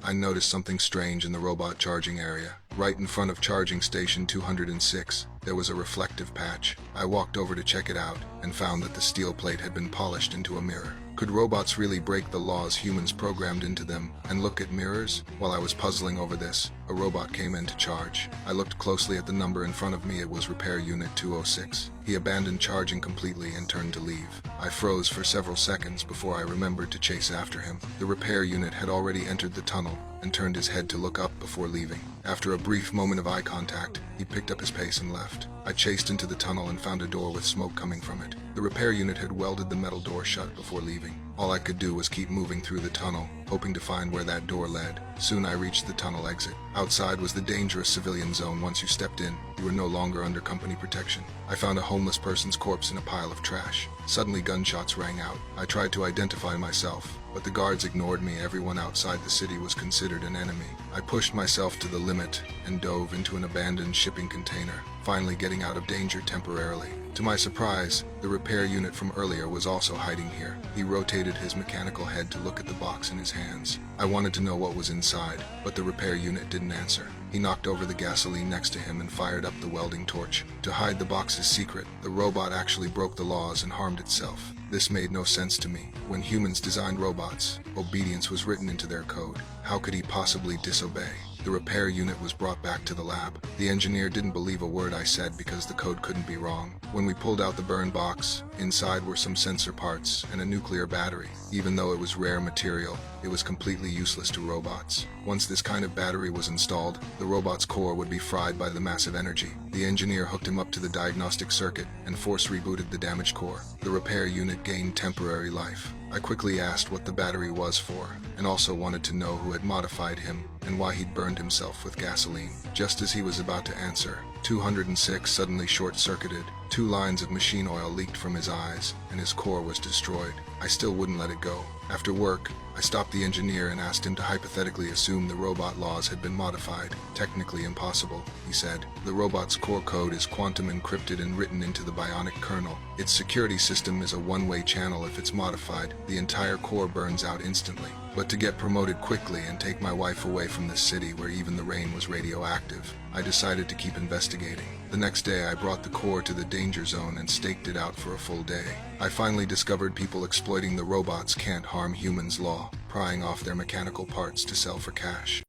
I noticed something strange in the robot charging area. Right in front of charging station 206, there was a reflective patch. I walked over to check it out and found that the steel plate had been polished into a mirror. Could robots really break the laws humans programmed into them and look at mirrors? While I was puzzling over this, a robot came in to charge. I looked closely at the number in front of me. It was Repair Unit 206. He abandoned charging completely and turned to leave. I froze for several seconds before I remembered to chase after him. The repair unit had already entered the tunnel and turned his head to look up before leaving. After a brief moment of eye contact, he picked up his pace and left. I chased into the tunnel and found a door with smoke coming from it. The repair unit had welded the metal door shut before leaving. All I could do was keep moving through the tunnel, hoping to find where that door led. Soon I reached the tunnel exit. Outside was the dangerous civilian zone. Once you stepped in, you were no longer under company protection. I found a homeless person's corpse in a pile of trash. Suddenly gunshots rang out. I tried to identify myself, but the guards ignored me. Everyone outside the city was considered an enemy. I pushed myself to the limit and dove into an abandoned shipping container, finally getting out of danger temporarily. To my surprise, the repair unit from earlier was also hiding here. He rotated his mechanical head to look at the box in his hands. I wanted to know what was inside, but the repair unit didn't answer. He knocked over the gasoline next to him and fired up the welding torch. To hide the box's secret, the robot actually broke the laws and harmed itself. This made no sense to me. When humans designed robots, obedience was written into their code. How could he possibly disobey? The repair unit was brought back to the lab. The engineer didn't believe a word I said because the code couldn't be wrong. When we pulled out the burn box, inside were some sensor parts and a nuclear battery. Even though it was rare material, it was completely useless to robots. Once this kind of battery was installed, the robot's core would be fried by the massive energy. The engineer hooked him up to the diagnostic circuit and force rebooted the damaged core. The repair unit gained temporary life. I quickly asked what the battery was for, and also wanted to know who had modified him and why he'd burned himself with gasoline. Just as he was about to answer, 206 suddenly short-circuited. 2 lines of machine oil leaked from his eyes, and his core was destroyed. I still wouldn't let it go. After work, I stopped the engineer and asked him to hypothetically assume the robot laws had been modified. Technically impossible, he said. The robot's core code is quantum encrypted and written into the bionic kernel. Its security system is a one-way channel. If it's modified, the entire core burns out instantly. But to get promoted quickly and take my wife away from this city where even the rain was radioactive, I decided to keep investigating. The next day I brought the core to the danger zone and staked it out for a full day. I finally discovered people exploiting the robots can't harm humans law, prying off their mechanical parts to sell for cash.